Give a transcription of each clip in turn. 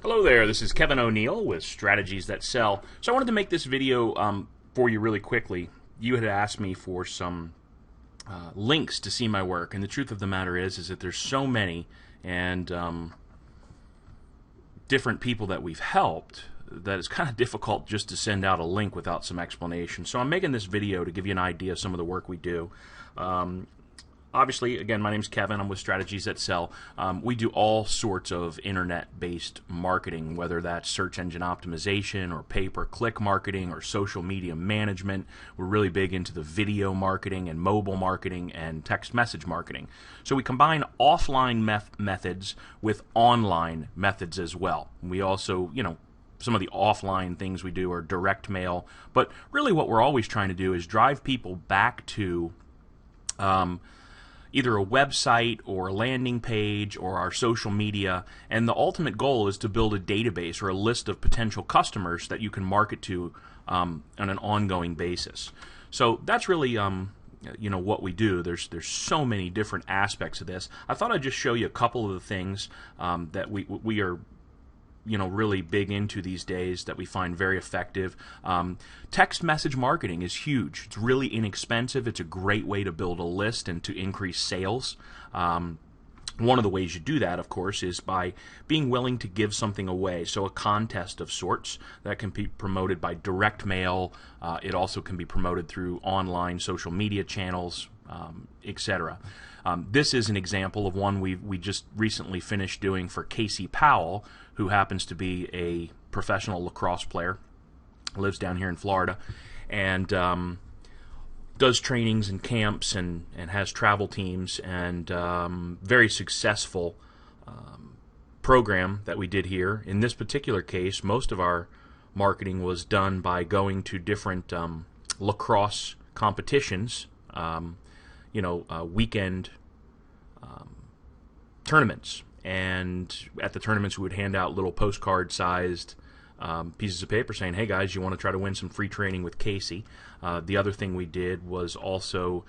Hello there, this is Kevin O'Neill with Strategies That Sell. So I wanted to make this video for you really quickly. You had asked me for some links to see my work, and the truth of the matter is that there's so many and different people that we've helped that it's kind of difficult just to send out a link without some explanation. So I'm making this video to give you an idea of some of the work we do. Obviously, again, my name's Kevin. I'm with Strategies That Sell. We do all sorts of internet-based marketing, whether that's search engine optimization or pay-per-click marketing or social media management. We're really big into the video marketing and mobile marketing and text message marketing. So we combine offline methods with online methods as well. We also, some of the offline things we do are direct mail, but really what we're always trying to do is drive people back to either a website or a landing page or our social media, and the ultimate goal is to build a database or a list of potential customers that you can market to on an ongoing basis. So that's really what we do. There's so many different aspects of this. I thought I'd just show you a couple of the things that we are really big into these days that we find very effective. Text message marketing is huge. It's really inexpensive. It's a great way to build a list and to increase sales. One of the ways you do that, of course, is by being willing to give something away. So a contest of sorts that can be promoted by direct mail. It also can be promoted through online social media channels, etc. This is an example of one we just recently finished doing for Casey Powell, who happens to be a professional lacrosse player, lives down here in Florida, and does trainings and camps and has travel teams, and very successful program that we did here. In this particular case, most of our marketing was done by going to different lacrosse competitions, weekend tournaments. And at the tournaments, we would hand out little postcard-sized pieces of paper saying, hey guys, you want to try to win some free training with Casey. The other thing we did was also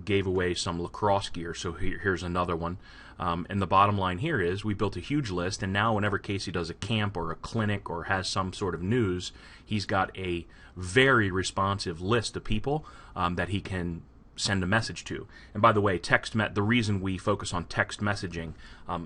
gave away some lacrosse gear. So here's another one. And the bottom line here is we built a huge list, and now whenever Casey does a camp or a clinic or has some sort of news, he's got a very responsive list of people that he can send a message to. And by the way, the reason we focus on text messaging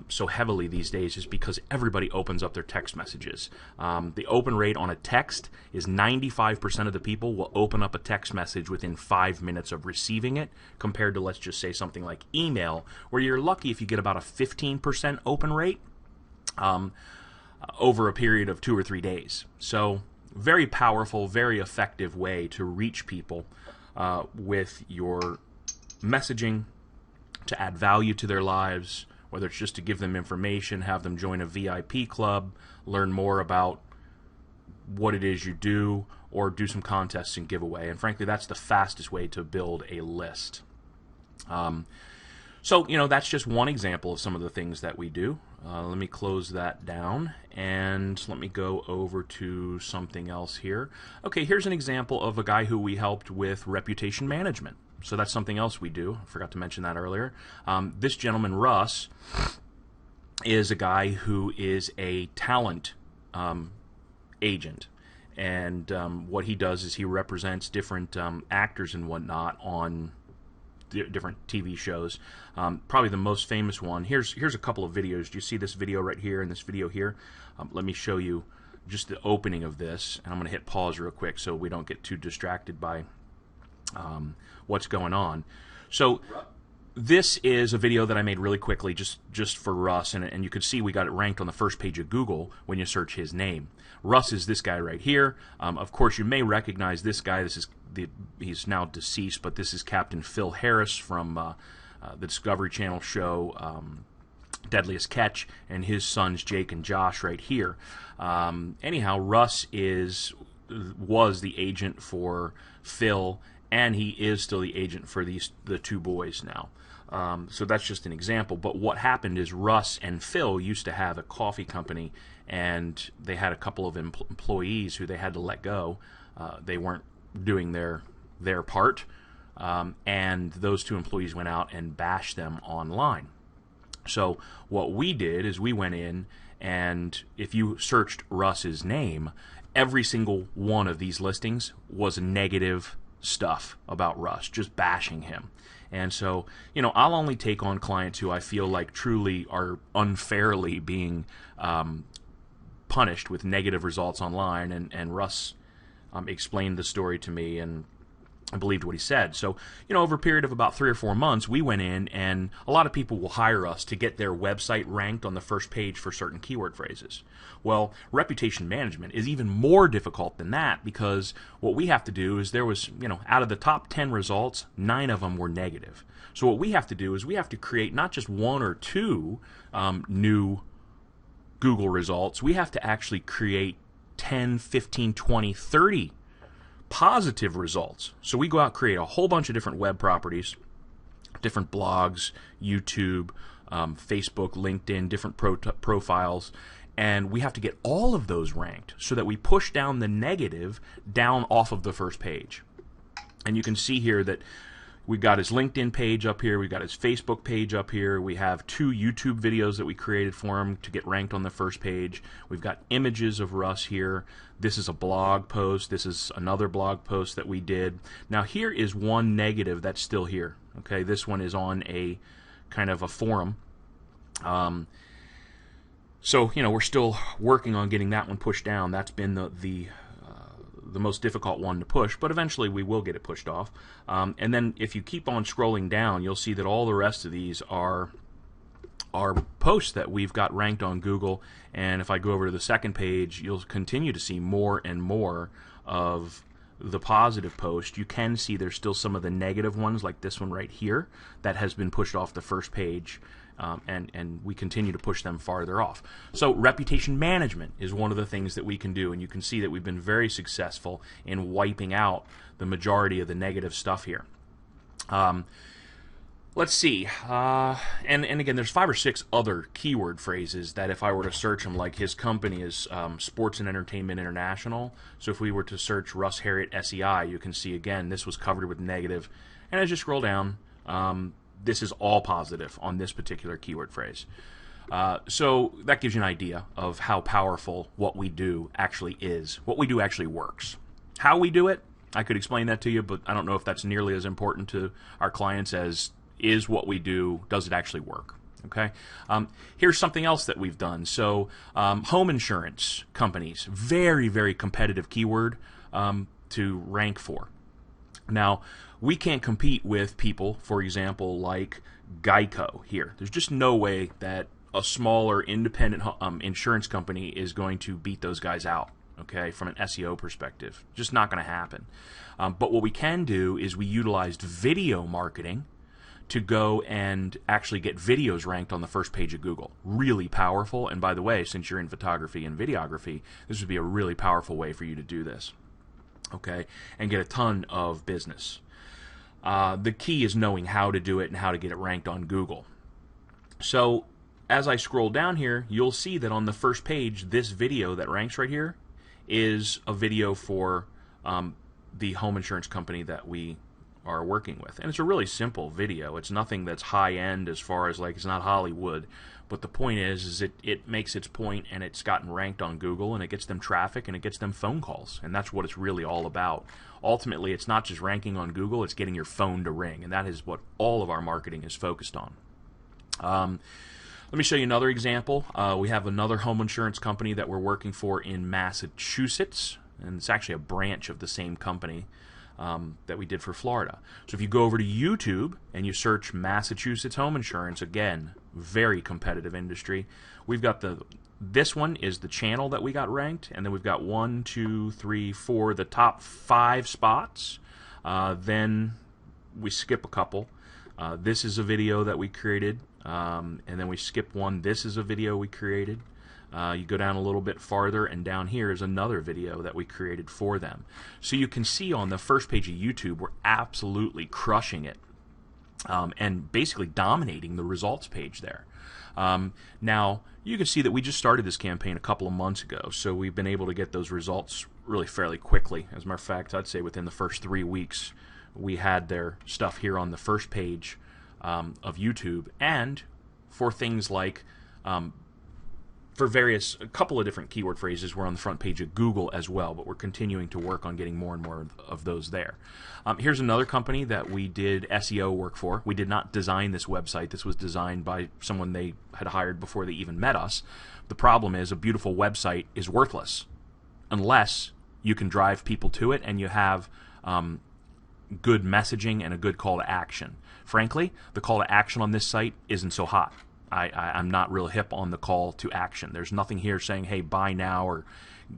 so heavily these days is because everybody opens up their text messages. The open rate on a text is 95% of the people will open up a text message within 5 minutes of receiving it, compared to, let's just say, something like email, where you're lucky if you get about a 15% open rate over a period of 2 or 3 days. So very powerful, very effective way to reach people with your messaging, to add value to their lives, whether it's just to give them information, have them join a VIP club, learn more about what it is you do, or do some contests and giveaway. And frankly, that's the fastest way to build a list. So, that's just one example of some of the things that we do. Let me close that down, and let me go over to something else here. Okay, here's an example of a guy who we helped with reputation management. So that's something else we do. I forgot to mention that earlier. This gentleman, Russ, is a guy who is a talent agent. And what he does is he represents different actors and whatnot on different TV shows. Probably the most famous one. Here's a couple of videos. Do you see this video right here and this video here? Let me show you just the opening of this, and I'm going to hit pause real quick so we don't get too distracted by what's going on. So this is a video that I made really quickly just for Russ, and you could see we got it ranked on the first page of Google when you search his name. Russ is this guy right here. Of course, you may recognize this guy. He's now deceased, but this is Captain Phil Harris from the Discovery Channel show Deadliest Catch, and his sons Jake and Josh right here. Anyhow, Russ was the agent for Phil, and he is still the agent for the two boys now. So that's just an example. But what happened is Russ and Phil used to have a coffee company, and they had a couple of employees who they had to let go. They weren't doing their part, and those two employees went out and bashed them online. So what we did is we went in, and if you searched Russ's name, every single one of these listings was negative stuff about Russ, just bashing him. And so, I'll only take on clients who I feel like truly are unfairly being punished with negative results online, and Russ explained the story to me, and I believed what he said. So, over a period of about 3 or 4 months, we went in, and a lot of people will hire us to get their website ranked on the first page for certain keyword phrases. Well, reputation management is even more difficult than that, because what we have to do is there was, out of the top 10 results, 9 of them were negative. So what we have to do is we have to create not just 1 or 2 new Google results. We have to actually create 10, 15, 20, 30 positive results. So we go out, create a whole bunch of different web properties, different blogs, YouTube, Facebook, LinkedIn, different profiles, and we have to get all of those ranked so that we push down the negative down off of the first page. And you can see here that we've got his LinkedIn page up here, we've got his Facebook page up here, we have 2 YouTube videos that we created for him to get ranked on the first page, we've got images of Russ here, this is a blog post, this is another blog post that we did. Now here is one negative that's still here, okay, this one is on a kind of a forum. So, we're still working on getting that one pushed down. That's been the most difficult one to push, but eventually we will get it pushed off. And then if you keep on scrolling down, you'll see that all the rest of these are posts that we've got ranked on Google. And if I go over to the second page, you'll continue to see more and more of the positive post. You can see there's still some of the negative ones, like this one right here, that has been pushed off the first page. And we continue to push them farther off. So reputation management is one of the things that we can do, and you can see that we've been very successful in wiping out the majority of the negative stuff here. Let's see, and again, there's 5 or 6 other keyword phrases that if I were to search them, like his company is Sports and Entertainment International, so if we were to search Russ Harriet SEI, you can see again this was covered with negative, and as you scroll down, this is all positive on this particular keyword phrase. So that gives you an idea of how powerful what we do actually is. What we do actually works. How we do it, I could explain that to you, but I don't know if that's nearly as important to our clients as is what we do, does it actually work? Okay. Here's something else that we've done. So home insurance companies, very, very competitive keyword to rank for. Now, we can't compete with people, for example, like Geico here. There's just no way that a smaller independent insurance company is going to beat those guys out, okay, from an SEO perspective. Just not going to happen. But what we can do is we utilized video marketing to go and actually get videos ranked on the first page of Google. Really powerful. And by the way, since you're in photography and videography, this would be a really powerful way for you to do this, okay, and get a ton of business. The key is knowing how to do it and how to get it ranked on Google. So as I scroll down here, you'll see that on the first page, this video that ranks right here is a video for the home insurance company that we are working with. And it's a really simple video. It's nothing that's high-end as far as, like, it's not Hollywood. But the point is it makes its point, and it's gotten ranked on Google, and it gets them traffic, and it gets them phone calls. And that's what it's really all about. Ultimately, it's not just ranking on Google, it's getting your phone to ring. And that is what all of our marketing is focused on. Let me show you another example. We have another home insurance company that we're working for in Massachusetts. And it's actually a branch of the same company that we did for Florida. So if you go over to YouTube and you search Massachusetts home insurance, again, very competitive industry. We've got this one is the channel that we got ranked, and then we've got 1, 2, 3, 4, the top 5 spots. Then we skip a couple. This is a video that we created, and then we skip one. This is a video we created. You go down a little bit farther, and down here is another video that we created for them. So you can see on the first page of YouTube, we're absolutely crushing it and basically dominating the results page there. Now, you can see that we just started this campaign a couple of months ago, so we've been able to get those results really fairly quickly. As a matter of fact, I'd say within the first 3 weeks, we had their stuff here on the first page of YouTube, and for things like for a couple of different keyword phrases. We're on the front page of Google as well, but we're continuing to work on getting more and more of those there. Here's another company that we did SEO work for. We did not design this website. This was designed by someone they had hired before they even met us. The problem is a beautiful website is worthless unless you can drive people to it and you have good messaging and a good call to action. Frankly, the call to action on this site isn't so hot. I'm not real hip on the call to action. There's nothing here saying, hey, buy now or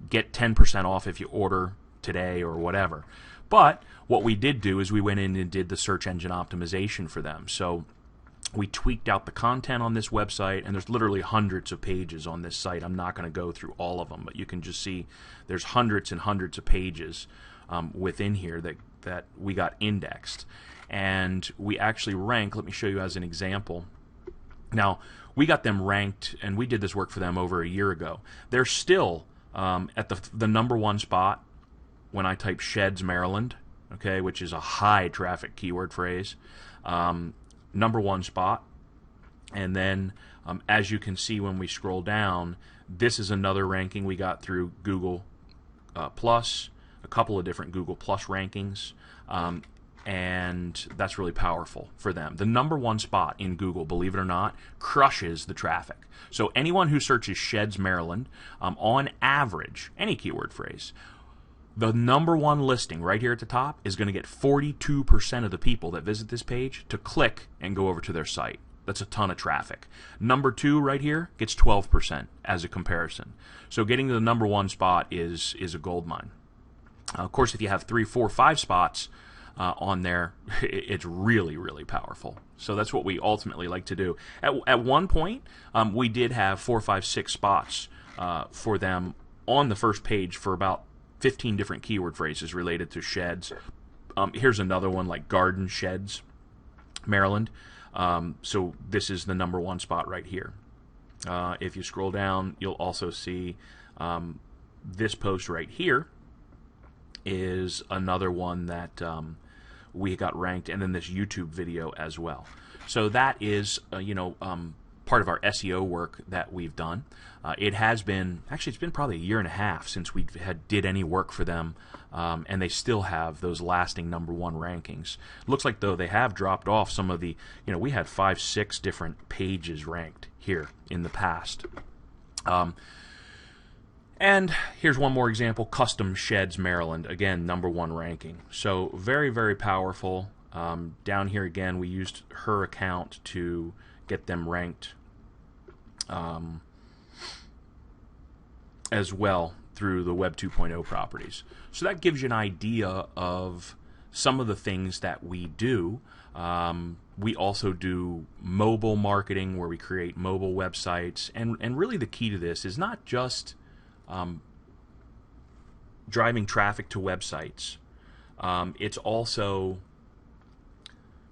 get 10% off if you order today or whatever. But what we did do is we went in and did the search engine optimization for them. So we tweaked out the content on this website, and there's literally hundreds of pages on this site. I'm not going to go through all of them, but you can just see there's hundreds and hundreds of pages within here that we got indexed. And we actually rank, let me show you as an example. Now, we got them ranked, and we did this work for them over a year ago. They're still at the number one spot when I type Sheds, Maryland, okay, which is a high traffic keyword phrase. Number one spot. And then, as you can see when we scroll down, this is another ranking we got through Google Plus, a couple of different Google Plus rankings. And that's really powerful for them. The number one spot in Google, believe it or not, crushes the traffic. So anyone who searches Sheds, Maryland, on average, any keyword phrase, the number one listing right here at the top is going to get 42% of the people that visit this page to click and go over to their site. That's a ton of traffic. Number two right here gets 12% as a comparison. So getting to the number one spot is a gold mine. Of course, if you have 3, 4, 5 spots on there, it's really, really powerful. So that's what we ultimately like to do. At one point, we did have 4, 5, 6 spots for them on the first page for about 15 different keyword phrases related to sheds. Here's another one like Garden Sheds, Maryland. So this is the number one spot right here. If you scroll down, you'll also see this post right here is another one that we got ranked, and then this YouTube video as well. So that is, part of our SEO work that we've done. It has been, actually it's been probably a year and a half since we did any work for them, and they still have those lasting number one rankings. It looks like, though, they have dropped off some of the, we had 5, 6 different pages ranked here in the past. And here's one more example, Custom Sheds, Maryland. Again, number one ranking. So very, very powerful. Down here again, we used her account to get them ranked as well through the Web 2.0 properties. So that gives you an idea of some of the things that we do. We also do mobile marketing where we create mobile websites. And really the key to this is not just driving traffic to websites. It's also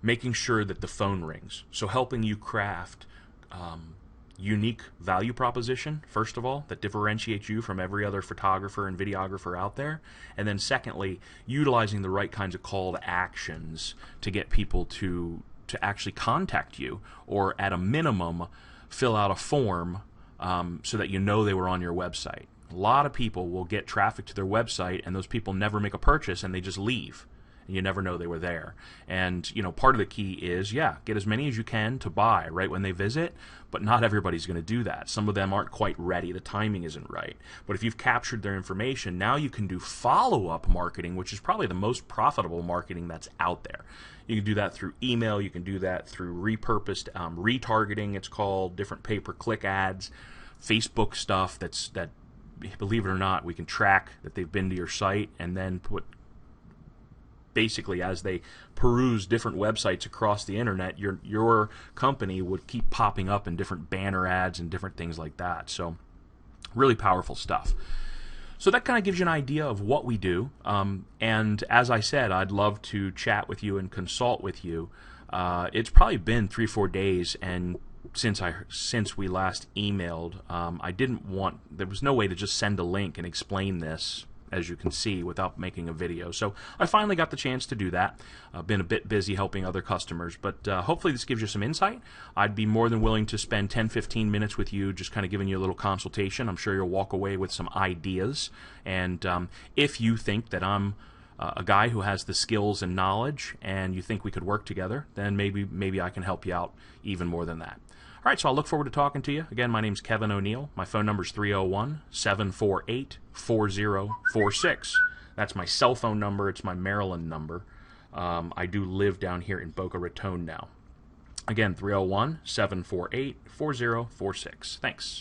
making sure that the phone rings. So helping you craft unique value proposition, first of all, that differentiates you from every other photographer and videographer out there. And then secondly, utilizing the right kinds of call to actions to get people to actually contact you, or at a minimum, fill out a form so that you know they were on your website. A lot of people will get traffic to their website, and those people never make a purchase, and they just leave. And you never know they were there. And, part of the key is, get as many as you can to buy right when they visit, but not everybody's going to do that. Some of them aren't quite ready. The timing isn't right. But if you've captured their information, now you can do follow-up marketing, which is probably the most profitable marketing that's out there. You can do that through email. You can do that through repurposed retargeting, it's called, different pay-per-click ads, Facebook stuff that, believe it or not, we can track that they've been to your site, and then put, basically, as they peruse different websites across the internet, your company would keep popping up in different banner ads and different things like that. So really powerful stuff. So that kind of gives you an idea of what we do. And as I said, I'd love to chat with you and consult with you. It's probably been 3-4 days, and since we last emailed, there was no way to just send a link and explain this as you can see, without making a video. So I finally got the chance to do that. I've been a bit busy helping other customers, but hopefully this gives you some insight. I'd be more than willing to spend 10-15 minutes with you, just kind of giving you a little consultation. I'm sure you'll walk away with some ideas, and if you think that I'm a guy who has the skills and knowledge, and you think we could work together, then maybe I can help you out even more than that. All right, so I'll look forward to talking to you. Again, my name's Kevin O'Neill. My phone number is 301-748-4046. That's my cell phone number. It's my Maryland number. I do live down here in Boca Raton now. Again, 301-748-4046. Thanks.